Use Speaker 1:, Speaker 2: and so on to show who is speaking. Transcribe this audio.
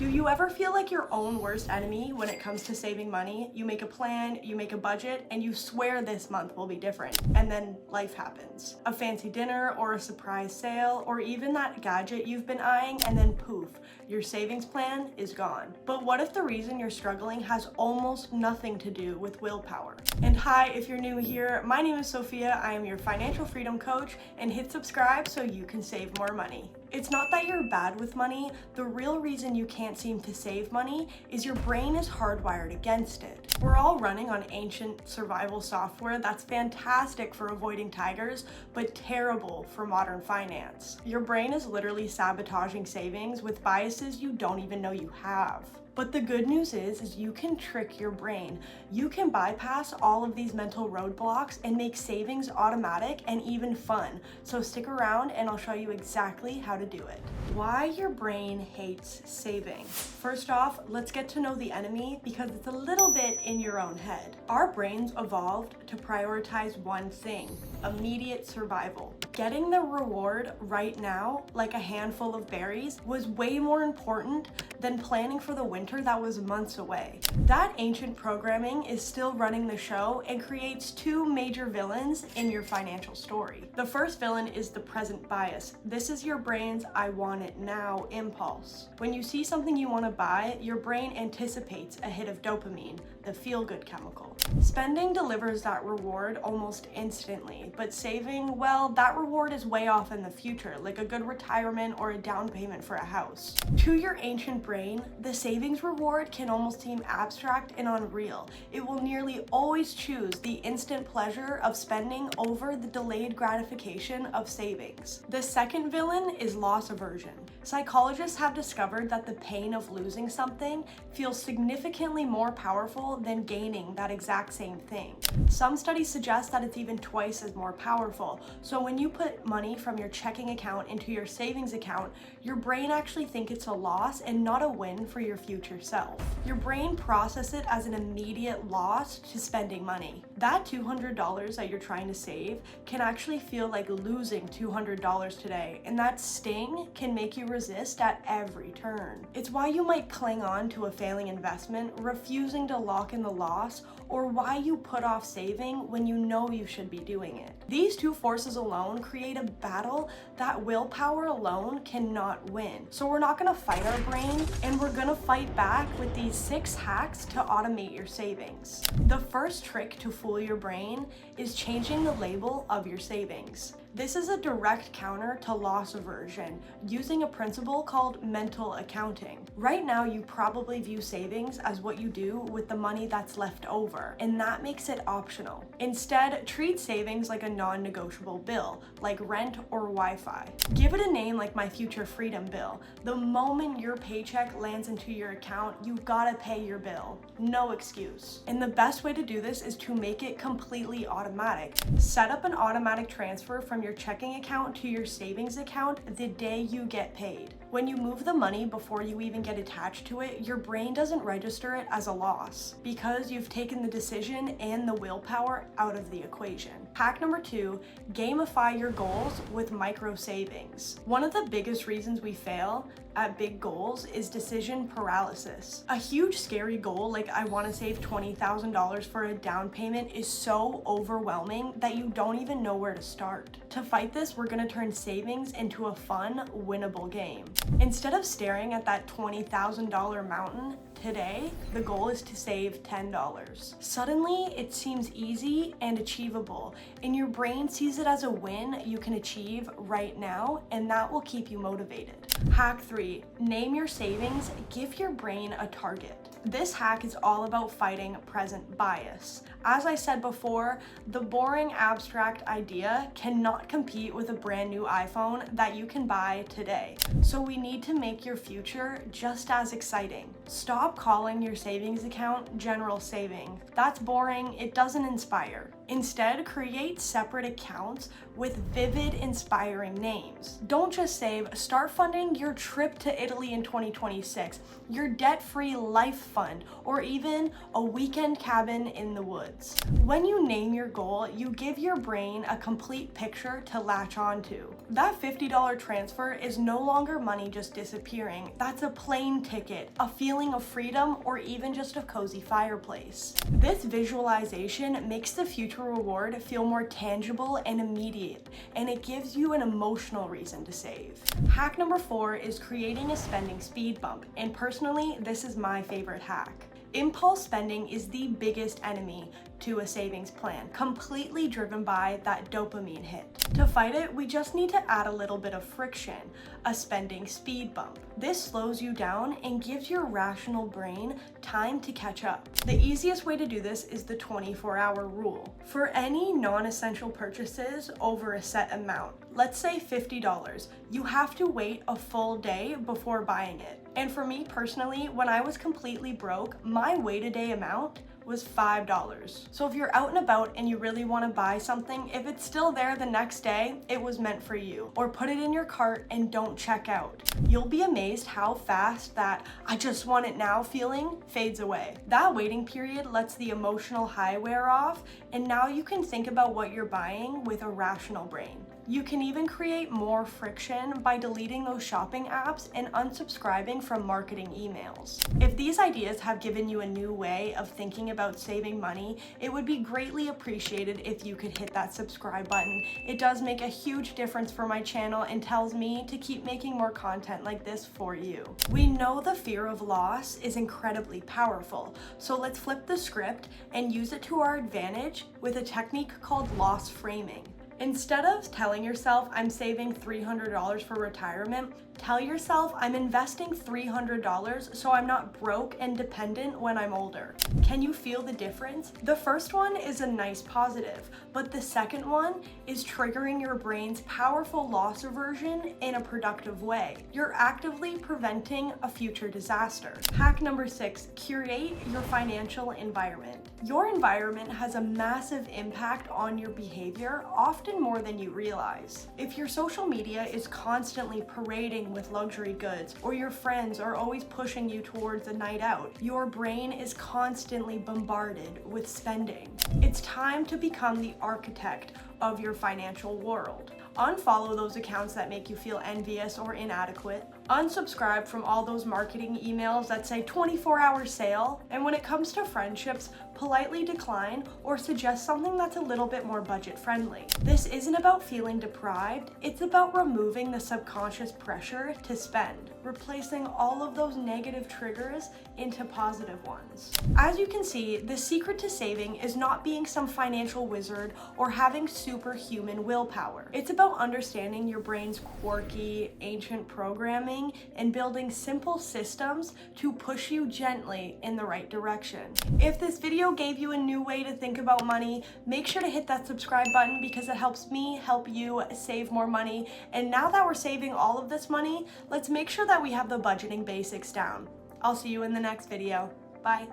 Speaker 1: Do you ever feel like your own worst enemy when it comes to saving money? You make a plan, you make a budget, and you swear this month will be different. And then life happens. A fancy dinner or a surprise sale or even that gadget you've been eyeing, and then poof, your savings plan is gone. But what if the reason you're struggling has almost nothing to do with willpower? And hi, if you're new here, my name is Sophia. I am your financial freedom coach, and hit subscribe so you can save more money. It's not that you're bad with money. The real reason you can't seem to save money is your brain is hardwired against it. We're all running on ancient survival software that's fantastic for avoiding tigers, but terrible for modern finance. Your brain is literally sabotaging savings with biases you don't even know you have. But the good news is you can trick your brain. You can bypass all of these mental roadblocks and make savings automatic and even fun. So stick around and I'll show you exactly how to do it. Why your brain hates saving. First off, let's get to know the enemy because it's a little bit in your own head. Our brains evolved to prioritize one thing: immediate survival. Getting the reward right now, like a handful of berries, was way more important than planning for the winter that was months away. That ancient programming is still running the show and creates two major villains in your financial story. The first villain is the present bias. This is your brain's "I want it now" impulse. When you see something you want to buy, your brain anticipates a hit of dopamine, the feel-good chemical. Spending delivers that reward almost instantly, but saving, well, that reward is way off in the future, like a good retirement or a down payment for a house. To your ancient brain, the savings reward can almost seem abstract and unreal. It will nearly always choose the instant pleasure of spending over the delayed gratification of savings. The second villain is loss aversion. Psychologists have discovered that the pain of losing something feels significantly more powerful than gaining that exact same thing. Some studies suggest that it's even twice as more powerful. So when you put money from your checking account into your savings account, your brain actually thinks it's a loss and not a win for your future self. Your brain processes it as an immediate loss to spending money. That $200 that you're trying to save can actually feel like losing $200 today, and that sting can make you resist at every turn. It's why you might cling on to a failing investment, refusing to lock in the loss, or why you put off saving when you know you should be doing it. These two forces alone create a battle that willpower alone cannot win. So we're not gonna fight our brain, and we're gonna fight back with these 6 hacks to automate your savings. The first trick to fool your brain is changing the label of your savings. This is a direct counter to loss aversion, using a principle called mental accounting. Right now, you probably view savings as what you do with the money that's left over, and that makes it optional. Instead, treat savings like a non-negotiable bill, like rent or Wi-Fi. Give it a name like my future freedom bill. The moment your paycheck lands into your account, you've gotta pay your bill. No excuse. And the best way to do this is to make it completely automatic. Set up an automatic transfer from your checking account to your savings account the day you get paid. When you move the money before you even get attached to it, your brain doesn't register it as a loss because you've taken the decision and the willpower out of the equation. Hack number 2, gamify your goals with micro savings. One of the biggest reasons we fail at big goals is decision paralysis. A huge scary goal like I want to save $20,000 for a down payment is so overwhelming that you don't even know where to start. To fight this, we're going to turn savings into a fun, winnable game. Instead of staring at that $20,000 mountain, today, the goal is to save $10. Suddenly, it seems easy and achievable, and your brain sees it as a win you can achieve right now, and that will keep you motivated. Hack 3, name your savings, give your brain a target. This hack is all about fighting present bias. As I said before, the boring abstract idea cannot compete with a brand new iPhone that you can buy today. So we need to make your future just as exciting. Stop calling your savings account general saving. That's boring, it doesn't inspire. Instead, create separate accounts with vivid, inspiring names. Don't just save, start funding your trip to Italy in 2026, your debt-free life fund, or even a weekend cabin in the woods. When you name your goal, you give your brain a complete picture to latch onto. That $50 transfer is no longer money just disappearing. That's a plane ticket, a feeling of freedom, or even just a cozy fireplace. This visualization makes the future reward feel more tangible and immediate, and it gives you an emotional reason to save. Hack number 4 is creating a spending speed bump, and personally, this is my favorite hack. Impulse spending is the biggest enemy to a savings plan, completely driven by that dopamine hit. To fight it, we just need to add a little bit of friction, a spending speed bump. This slows you down and gives your rational brain time to catch up. The easiest way to do this is the 24-hour rule. For any non-essential purchases over a set amount, let's say $50, you have to wait a full day before buying it. And for me personally, when I was completely broke, my wait-a-day amount was $5. So if you're out and about and you really want to buy something, if it's still there the next day, it was meant for you. Or put it in your cart and don't check out. You'll be amazed how fast that "I just want it now" feeling fades away. That waiting period lets the emotional high wear off, and now you can think about what you're buying with a rational brain. You can even create more friction by deleting those shopping apps and unsubscribing from marketing emails. If these ideas have given you a new way of thinking about saving money, it would be greatly appreciated if you could hit that subscribe button. It does make a huge difference for my channel and tells me to keep making more content like this for you. We know the fear of loss is incredibly powerful, so let's flip the script and use it to our advantage with a technique called loss framing. Instead of telling yourself, "I'm saving $300 for retirement," tell yourself, "I'm investing $300 so I'm not broke and dependent when I'm older." Can you feel the difference? The first one is a nice positive, but the second one is triggering your brain's powerful loss aversion in a productive way. You're actively preventing a future disaster. Hack number 6, curate your financial environment. Your environment has a massive impact on your behavior, often more than you realize. If your social media is constantly parading with luxury goods, or your friends are always pushing you towards a night out, your brain is constantly bombarded with spending. It's time to become the architect of your financial world. Unfollow those accounts that make you feel envious or inadequate. Unsubscribe from all those marketing emails that say 24-hour sale. And when it comes to friendships, politely decline or suggest something that's a little bit more budget friendly. This isn't about feeling deprived, it's about removing the subconscious pressure to spend, replacing all of those negative triggers into positive ones. As you can see, the secret to saving is not being some financial wizard or having superhuman willpower. It's about understanding your brain's quirky, ancient programming and building simple systems to push you gently in the right direction. If this video gave you a new way to think about money, make sure to hit that subscribe button because it helps me help you save more money. And now that we're saving all of this money, let's make sure that we have the budgeting basics down. I'll see you in the next video. Bye.